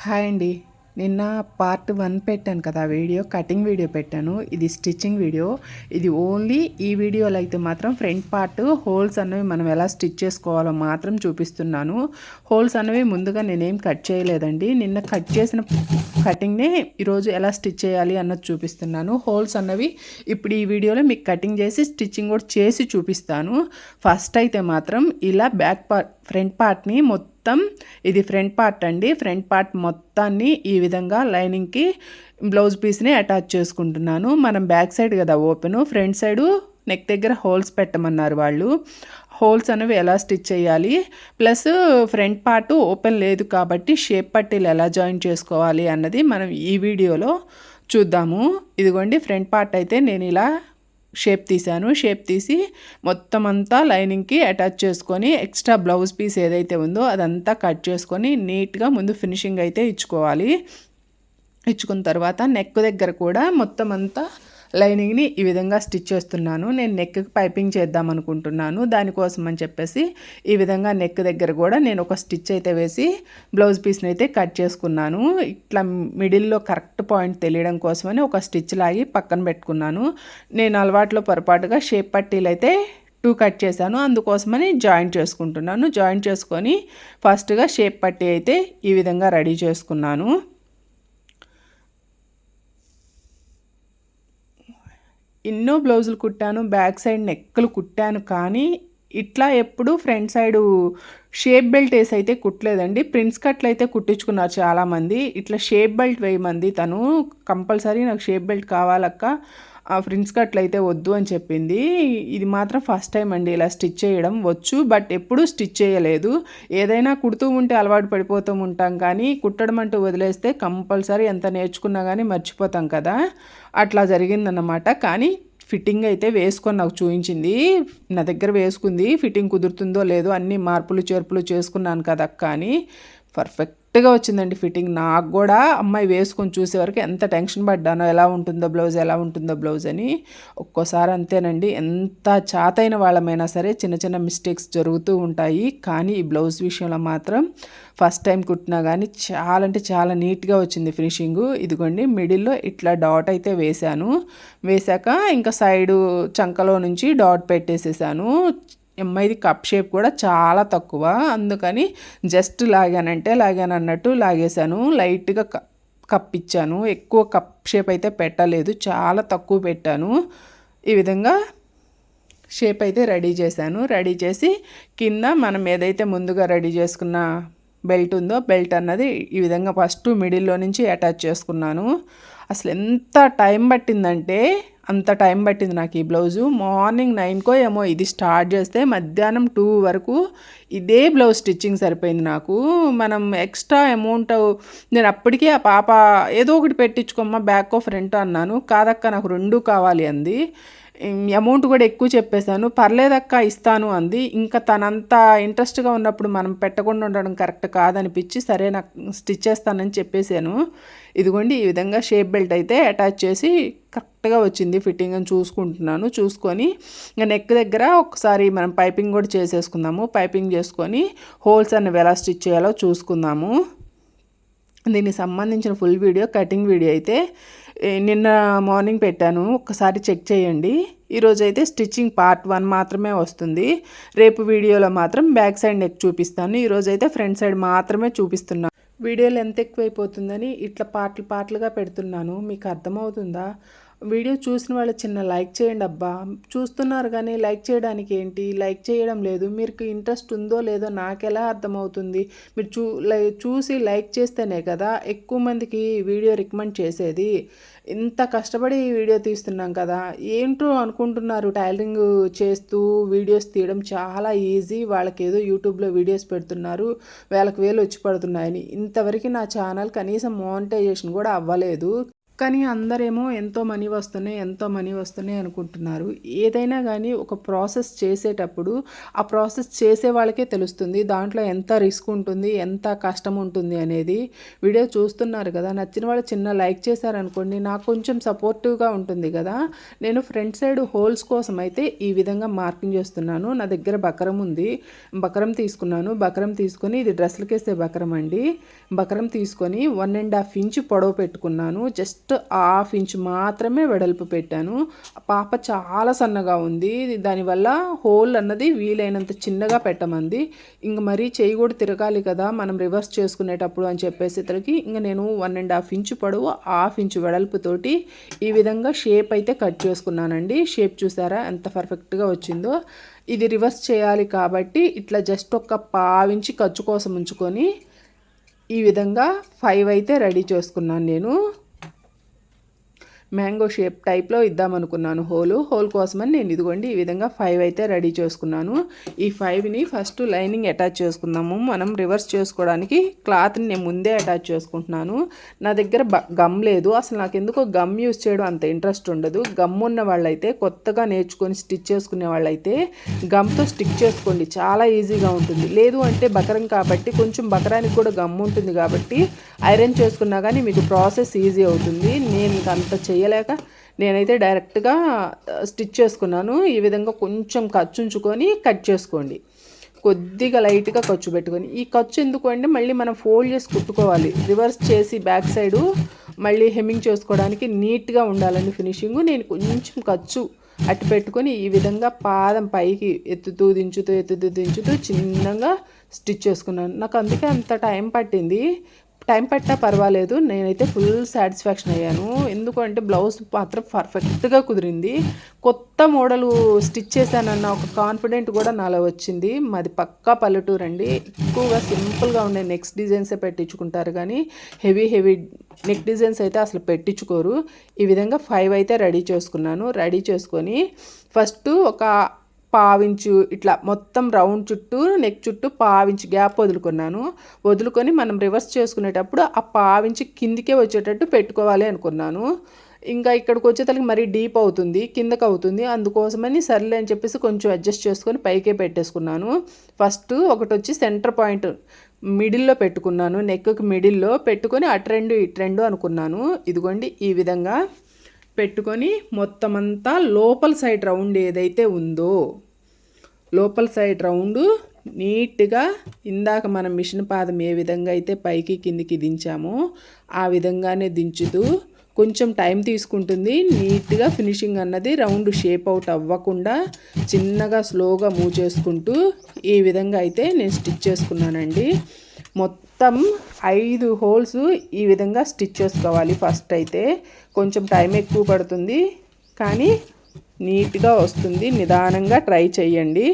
Hi అండి. నిన్న part 1 పెట్టాను కదా వీడియో, కటింగ్ వీడియో పెట్టాను. ఇది స్టిచ్చింగ్ వీడియో. ఇది ఓన్లీ ఈ వీడియోలో అయితే మాత్రం ఫ్రంట్ పార్ట్ హోల్స్ అనేవి మనం ఎలా స్టిచ్ చేసుకోవాలో మాత్రం చూపిస్తున్నాను. హోల్స్ అనేవి ముందుగా నేనేం కట్ చేయలేదండి. నిన్న కట్ చేసిన కటింగ్నే ఈరోజు ఎలా స్టిచ్ చేయాలి అన్నది చూపిస్తున్నాను. హోల్స్ అన్నవి ఇప్పుడు ఈ వీడియోలో మీకు కటింగ్ చేసి స్టిచ్చింగ్ కూడా చేసి చూపిస్తాను. ఫస్ట్ అయితే మాత్రం ఇలా ఫ్రంట్ పార్ట్ని మొత్తం, ఇది ఫ్రంట్ పార్ట్ అండి. ఫ్రంట్ పార్ట్ మొత్తాన్ని ఈ విధంగా లైనింగ్కి బ్లౌజ్ పీస్ని అటాచ్ చేసుకుంటున్నాను. మనం బ్యాక్ సైడ్ కదా ఓపెన్, ఫ్రంట్ సైడు నెక్ దగ్గర హోల్స్ పెట్టమన్నారు వాళ్ళు. హోల్స్ అనేవి ఎలా స్టిచ్ చేయాలి, ప్లస్ ఫ్రంట్ పార్ట్ ఓపెన్ లేదు కాబట్టి షేప్ పట్టీలు ఎలా జాయిన్ చేసుకోవాలి అన్నది మనం ఈ వీడియోలో చూద్దాము. ఇదిగోండి ఫ్రంట్ పార్ట్ అయితే నేను ఇలా షేప్ తీసాను. షేప్ తీసి మొత్తం అంతా లైనింగ్కి అటాచ్ చేసుకొని ఎక్స్ట్రా బ్లౌజ్ పీస్ ఏదైతే ఉందో అదంతా కట్ చేసుకొని నీట్గా ముందు ఫినిషింగ్ అయితే ఇచ్చుకోవాలి. ఇచ్చుకున్న తర్వాత నెక్ దగ్గర కూడా మొత్తం అంతా లైనింగ్ని ఈ విధంగా స్టిచ్ చేస్తున్నాను. నేను నెక్కి పైపింగ్ చేద్దాం అనుకుంటున్నాను. దానికోసం అని చెప్పేసి ఈ విధంగా నెక్ దగ్గర కూడా నేను ఒక స్టిచ్ అయితే వేసి బ్లౌజ్ పీస్ని అయితే కట్ చేసుకున్నాను. ఇట్లా మిడిల్లో కరెక్ట్ పాయింట్ తెలియడం కోసమని ఒక స్టిచ్ లాగి పక్కన పెట్టుకున్నాను. నేను అలవాట్లో పొరపాటుగా షేప్ పట్టీలు అయితే 2 కట్ చేశాను. అందుకోసమని జాయింట్ చేసుకుంటున్నాను. జాయింట్ చేసుకొని ఫస్ట్గా షేప్ పట్టీ అయితే ఈ విధంగా రెడీ చేసుకున్నాను. ఎన్నో బ్లౌజులు కుట్టాను, బ్యాక్ సైడ్ నెక్కులు కుట్టాను, కానీ ఇట్లా ఎప్పుడు ఫ్రంట్ సైడు షేప్ బెల్ట్ వేసి అయితే కుట్టలేదండి. ప్రిన్స్ కట్లు అయితే కుట్టించుకున్నారు చాలామంది. ఇట్లా షేప్ బెల్ట్ వేయమంది తను. కంపల్సరీ నాకు షేప్ బెల్ట్ కావాలక్క, ఆ ఫ్రిన్స్ కట్లు అయితే వద్దు అని చెప్పింది. ఇది మాత్రం ఫస్ట్ టైం అండి ఇలా స్టిచ్ చేయడం. వచ్చు, బట్ ఎప్పుడూ స్టిచ్ చేయలేదు. ఏదైనా కుడుతూ ఉంటే అలవాటు పడిపోతూ ఉంటాం, కానీ కుట్టడం అంటూ వదిలేస్తే కంపల్సరీ ఎంత నేర్చుకున్నా కానీ మర్చిపోతాం కదా, అట్లా జరిగిందన్నమాట. కానీ ఫిట్టింగ్ అయితే వేసుకొని నాకు చూపించింది. నా దగ్గర వేసుకుంది, ఫిట్టింగ్ కుదురుతుందో లేదో అన్ని మార్పులు చేర్పులు చేసుకున్నాను కదా అక్క అని. పర్ఫెక్ట్గా వచ్చిందండి ఫిట్టింగ్. నాకు కూడా అమ్మాయి వేసుకొని చూసేవరకు ఎంత టెన్షన్ పడ్డానో, ఎలా ఉంటుందో బ్లౌజ్ అని. ఒక్కోసారి అంతేనండి, ఎంత చాతైన వాళ్ళమైనా సరే చిన్న చిన్న మిస్టేక్స్ జరుగుతూ ఉంటాయి. కానీ ఈ బ్లౌజ్ విషయంలో మాత్రం ఫస్ట్ టైం కుట్టినా కానీ చాలా అంటే చాలా నీట్గా వచ్చింది ఫినిషింగు. ఇదిగోండి మిడిల్లో ఇట్లా డాట్ అయితే వేశాను. వేశాక ఇంకా సైడు చంకలో నుంచి డాట్ పెట్టేసేసాను. అమ్మాయిది కప్ షేప్ కూడా చాలా తక్కువ, అందుకని జస్ట్ లాగాను అన్నట్టు లాగేశాను. లైట్గా కప్ ఇచ్చాను, ఎక్కువ కప్ షేప్ అయితే పెట్టలేదు, చాలా తక్కువ పెట్టాను. ఈ విధంగా షేప్ అయితే రెడీ చేశాను. రెడీ చేసి కింద మనం ఏదైతే ముందుగా రెడీ చేసుకున్న బెల్ట్ ఉందో, బెల్ట్ అన్నది ఈ విధంగా ఫస్ట్ మిడిల్లో నుంచి అటాచ్ చేసుకున్నాను. అసలు ఎంత టైం పట్టిందంటే అంత టైం పట్టింది నాకు ఈ బ్లౌజు. మార్నింగ్ 9కో ఏమో ఇది స్టార్ట్ చేస్తే మధ్యాహ్నం 2 వరకు ఇదే బ్లౌజ్ స్టిచ్చింగ్ సరిపోయింది నాకు. మనం ఎక్స్ట్రా అమౌంట్, నేను అప్పటికే ఆ పాప ఏదో ఒకటి పెట్టించుకోమ్మా బ్యాక్ ఫ్రంట్ అన్నాను. కాదక్క నాకు 2 కావాలి అంది. అమౌంట్ కూడా ఎక్కువ చెప్పేశాను. పర్లేదక్క ఇస్తాను అంది. ఇంకా తనంత ఇంట్రెస్ట్గా ఉన్నప్పుడు మనం పెట్టకుండా ఉండడం కరెక్ట్ కాదనిపించి సరే నాకు స్టిచ్ చేస్తానని చెప్పేశాను. ఇదిగోండి ఈ విధంగా షేప్ బెల్ట్ అయితే అటాచ్ చేసి కరెక్ట్గా వచ్చింది ఫిట్టింగ్ అని చూసుకుంటున్నాను. చూసుకొని ఇంకా నెక్ దగ్గర ఒకసారి మనం పైపింగ్ కూడా చేసేసుకుందాము. పైపింగ్ చేసుకొని హోల్స్ అనేవి ఎలా స్టిచ్ చేయాలో చూసుకుందాము. దీనికి సంబంధించిన ఫుల్ వీడియో, కటింగ్ వీడియో అయితే నిన్న మార్నింగ్ పెట్టాను, ఒక్కసారి చెక్ చేయండి. ఈరోజు అయితే స్టిచ్చింగ్ పార్ట్ 1 మాత్రమే వస్తుంది. రేపు వీడియోలో మాత్రం బ్యాక్ సైడ్ నెక్ చూపిస్తాను. ఈరోజు అయితే ఫ్రంట్ సైడ్ మాత్రమే చూపిస్తున్నాను. వీడియోలు ఎంత ఎక్కువైపోతుందని ఇట్లా పార్ట్లుగా పెడుతున్నాను. మీకు అర్థమవుతుందా? వీడియో చూసిన వాళ్ళు చిన్న లైక్ చేయండి అబ్బా. చూస్తున్నారు కానీ లైక్ చేయడానికి ఏంటి, లైక్ చేయడం లేదు. మీకు ఇంట్రెస్ట్ ఉందో లేదో నాకెలా అర్థమవుతుంది? మీరు చూసి లైక్ చేస్తేనే కదా ఎక్కువ మందికి వీడియో రికమెండ్ చేసేది. ఇంత కష్టపడి వీడియో తీస్తున్నాం కదా, ఏంటో అనుకుంటున్నారు. టైలరింగ్ చేస్తూ వీడియోస్ తీయడం చాలా ఈజీ. వాళ్ళకి ఏదో యూట్యూబ్లో వీడియోస్ పెడుతున్నారు, వేలకు వేలు వచ్చి పడుతున్నాయని. ఇంతవరకు నా ఛానల్ కనీసం మానిటైజేషన్ కూడా అవ్వలేదు. కానీ అందరేమో ఎంతో మనీ వస్తున్నాయి అనుకుంటున్నారు. ఏదైనా గానీ ఒక ప్రాసెస్ చేసేటప్పుడు ఆ ప్రాసెస్ చేసే వాళ్ళకే తెలుస్తుంది. దాంట్లో ఎంత రిస్క్ ఉంటుంది, ఎంత కష్టం ఉంటుంది అనేది. వీడియో చూస్తున్నారు కదా! నచ్చిన వాళ్ళు చిన్న లైక్ చేశారనుకోండి నాకు కొంచెం సపోర్టివ్‌గా ఉంటుంది కదా! నేను ఫ్రంట్ సైడ్ హోల్స్ కోసం అయితే ఈ విధంగా మార్కింగ్ చేస్తున్నాను. నా దగ్గర బకరం ఉంది. బకరం తీసుకున్నాను. బకరం తీసుకొని ఇది డ్రెస్‌లకేసే బకరం అండి. బకరం తీసుకొని 1½ ఇంచ్ పొడవు పెట్టుకున్నాను. జస్ట్ హాఫ్ ఇంచ్ మాత్రమే వెడల్పు పెట్టాను. పాప చాలా సన్నగా ఉంది. దానివల్ల హోల్ అన్నది వీలైనంత చిన్నగా పెట్టమంది. ఇంక మరీ చేయి కూడా తిరగాలి కదా మనం రివర్స్ చేసుకునేటప్పుడు అని చెప్పేసేసరికి ఇంక నేను 1½ ఇంచ్ పొడవు హాఫ్ ఇంచ్ వెడల్పుతోటి ఈ విధంగా షేప్ అయితే కట్ చేసుకున్నానండి. షేప్ చూసారా ఎంత పర్ఫెక్ట్గా వచ్చిందో. ఇది రివర్స్ చేయాలి కాబట్టి ఇట్లా జస్ట్ ఒక పావించి ఖర్చు కోసం ఉంచుకొని ఈ విధంగా 5 అయితే రెడీ చేసుకున్నాను నేను. మ్యాంగో షేప్ టైప్లో ఇద్దామనుకున్నాను హోల్ కోసమని నేను ఇదిగోండి ఈ విధంగా 5 అయితే రెడీ చేసుకున్నాను. ఈ 5ని ఫస్ట్ లైనింగ్ అటాచ్ చేసుకుందాము. మనం రివర్స్ చేసుకోవడానికి క్లాత్ని నేను ముందే అటాచ్ చేసుకుంటున్నాను. నా దగ్గర గమ్ లేదు. అసలు నాకు ఎందుకో గమ్ యూజ్ చేయడం అంత ఇంట్రెస్ట్ ఉండదు. గమ్ ఉన్న వాళ్ళైతే కొత్తగా నేర్చుకొని స్టిచ్ చేసుకునే వాళ్ళైతే గమ్తో స్టిక్ చేసుకోండి, చాలా ఈజీగా ఉంటుంది. లేదు అంటే బకరం కాబట్టి కొంచెం బకరానికి కూడా గమ్ ఉంటుంది కాబట్టి ఐరన్ చేసుకున్నా కానీ మీకు ప్రాసెస్ ఈజీ అవుతుంది. నేను ఇంకా అంత చేయలేక నేనైతే డైరెక్ట్గా స్టిచ్ చేసుకున్నాను. ఈ విధంగా కొంచెం ఖర్చు ఉంచుకొని కట్ చేసుకోండి. కొద్దిగా లైట్గా ఖర్చు పెట్టుకొని, ఈ ఖర్చు ఎందుకు అంటే మళ్ళీ మనం ఫోల్డ్ చేసి కుట్టుకోవాలి. రివర్స్ చేసి బ్యాక్ సైడు మళ్ళీ హెమ్మింగ్ చేసుకోవడానికి నీట్గా ఉండాలండి ఫినిషింగ్. నేను కొంచెం ఖర్చు అట్టు పెట్టుకొని ఈ విధంగా పాదం పైకి ఎత్తుతూ దించుతూ చిన్నగా స్టిచ్ చేసుకున్నాను. నాకు అందుకే అంత టైం పట్టింది. టైం పట్టినా పర్వాలేదు, నేనైతే ఫుల్ సాటిస్ఫాక్షన్ అయ్యాను. ఎందుకంటే బ్లౌజ్ మాత్రం పర్ఫెక్ట్గా కుదిరింది. కొత్త మోడలు స్టిచ్ చేశానన్న ఒక కాన్ఫిడెంట్ కూడా నాలో వచ్చింది. మాది పక్కా పల్లెటూరు అండి. ఎక్కువగా సింపుల్గా ఉండే నెక్స్ట్ డిజైన్సే పెట్టించుకుంటారు కానీ హెవీ నెక్ డిజైన్స్ అయితే అసలు పెట్టించుకోరు. ఈ విధంగా 5 అయితే రెడీ చేసుకున్నాను. రెడీ చేసుకొని ఫస్ట్ ఒక పావించు ఇట్లా మొత్తం రౌండ్ చుట్టూ నెక్ చుట్టూ పావించి గ్యాప్ వదులుకొని మనం రివర్స్ చేసుకునేటప్పుడు ఆ పావించి కిందికే వచ్చేటట్టు పెట్టుకోవాలి అనుకున్నాను. ఇంకా ఇక్కడికి వచ్చేసరికి మరీ డీప్ అవుతుంది, కిందకు అవుతుంది. అందుకోసమని సర్లే అని చెప్పేసి కొంచెం అడ్జస్ట్ చేసుకొని పైకే పెట్టేసుకున్నాను. ఫస్ట్ ఒకటి వచ్చి సెంటర్ పాయింట్ మిడిల్లో పెట్టుకున్నాను. నెక్కి మిడిల్లో పెట్టుకొని అటు రెండు అనుకున్నాను. ఇదిగోండి ఈ విధంగా పెట్టుకొని మొత్తం అంతా లోపల సైడ్ రౌండ్ ఏదైతే ఉందో లోపల సైడ్ రౌండ్ నీట్గా ఇందాక మనం మిషన్ పాదం ఏ విధంగా అయితే పైకి కిందికి దించామో ఆ విధంగానే దించుతూ కొంచెం టైం తీసుకుంటుంది. నీట్గా ఫినిషింగ్ అన్నది రౌండ్ షేప్ అవుట్ అవ్వకుండా చిన్నగా స్లోగా మూవ్ చేసుకుంటూ ఈ విధంగా అయితే నేను స్టిచ్ చేసుకున్నానండి. మొత్తం 5 హోల్స్ ఈ విధంగా స్టిచ్ చేసుకోవాలి. ఫస్ట్ అయితే కొంచెం టైం ఎక్కువ పడుతుంది కానీ నీట్గా వస్తుంది. నిదానంగా ట్రై చేయండి.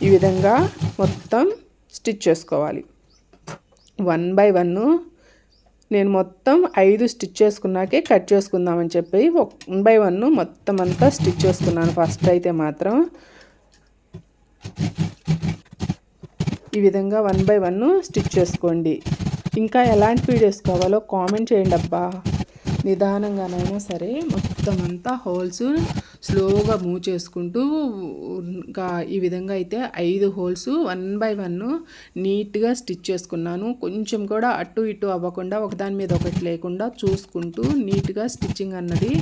ఈ విధంగా మొత్తం స్టిచ్ చేసుకోవాలి 1 by 1. నేను మొత్తం 5 స్టిచ్ చేసుకున్నాకే కట్ చేసుకుందామని చెప్పి 1 by 1 మొత్తం అంతా స్టిచ్ చేసుకున్నాను. ఫస్ట్ అయితే మాత్రం ఈ విధంగా 1 by 1 స్టిచ్ చేసుకోండి. ఇంకా ఎలాంటి వీడియోస్ కావాలో కామెంట్ చేయండి అబ్బా. నిదానంగానైనా సరే మొత్తం అంతా హోల్స్ స్లోగా మూవ్ చేసుకుంటూ ఇంకా ఈ విధంగా అయితే 5 హోల్స్ 1 by 1 నీట్గా స్టిచ్ చేసుకున్నాను. కొంచెం కూడా అటు ఇటు అవ్వకుండా ఒకదాని మీద ఒకటి లేకుండా చూసుకుంటూ నీట్గా స్టిచ్చింగ్ అన్నది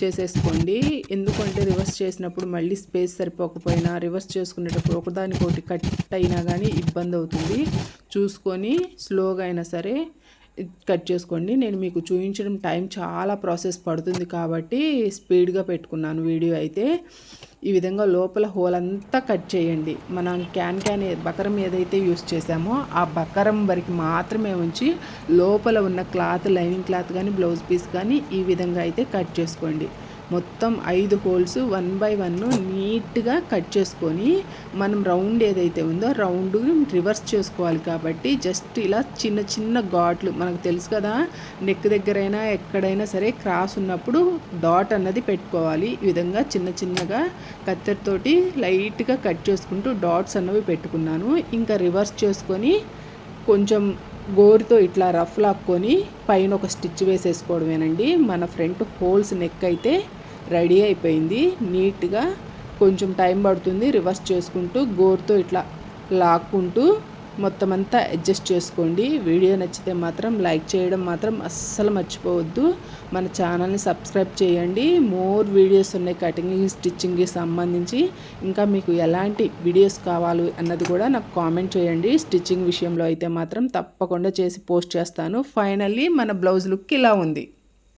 చేసేసుకోండి. ఎందుకంటే రివర్స్ చేసినప్పుడు మళ్ళీ స్పేస్ సరిపోకపోయినా రివర్స్ చేసుకునేటప్పుడు ఒకదానికొకటి కట్ అయినా కానీ ఇబ్బంది అవుతుంది. చూసుకొని స్లోగా అయినా సరే కట్ చేసుకోండి. నేను మీకు చూపించడం టైం చాలా ప్రాసెస్ పడుతుంది కాబట్టి స్పీడ్గా పెట్టుకున్నాను వీడియో అయితే. ఈ విధంగా లోపల హోల్ అంతా కట్ చేయండి. మనం క్యాన్ బకరం ఏదైతే యూస్ చేసామో ఆ బకరం వరకు మాత్రమే ఉంచి లోపల ఉన్న క్లాత్ లైనింగ్ క్లాత్ కానీ బ్లౌజ్ పీస్ కానీ ఈ విధంగా అయితే కట్ చేసుకోండి. మొత్తం 5 హోల్స్ 1 by 1 నీట్గా కట్ చేసుకొని మనం రౌండ్ ఏదైతే ఉందో రౌండ్ రివర్స్ చేసుకోవాలి కాబట్టి జస్ట్ ఇలా చిన్న చిన్న ఘాట్లు మనకు తెలుసు కదా, నెక్ దగ్గరైనా ఎక్కడైనా సరే క్రాస్ ఉన్నప్పుడు డాట్ అన్నది పెట్టుకోవాలి. ఈ విధంగా చిన్న చిన్నగా కత్తెరతోటి లైట్గా కట్ చేసుకుంటూ డాట్స్ అన్నవి పెట్టుకున్నాను. ఇంకా రివర్స్ చేసుకొని కొంచెం గోరుతో ఇట్లా రఫ్ లాక్కొని పైన ఒక స్టిచ్ వేసేసుకోవడమేనండి. మన ఫ్రంట్ హోల్స్ నెక్ అయితే రెడీ అయిపోయింది. నీట్గా కొంచెం టైం పడుతుంది రివర్స్ చేసుకుంటూ గోరుతో ఇట్లా లాక్కుంటూ మొత్తం అంతా అడ్జస్ట్ చేసుకోండి. వీడియో నచ్చితే మాత్రం లైక్ చేయడం మాత్రం అస్సలు మర్చిపోవద్దు. మన ఛానల్ని సబ్స్క్రైబ్ చేయండి. మోర్ వీడియోస్ ఉన్నాయి కటింగ్ స్టిచ్చింగ్కి సంబంధించి. ఇంకా మీకు ఎలాంటి వీడియోస్ కావాలి అన్నది కూడా నాకు కామెంట్ చేయండి. స్టిచ్చింగ్ విషయంలో అయితే మాత్రం తప్పకుండా చేసి పోస్ట్ చేస్తాను. ఫైనల్లీ మన బ్లౌజ్ లుక్ ఇలా ఉంది.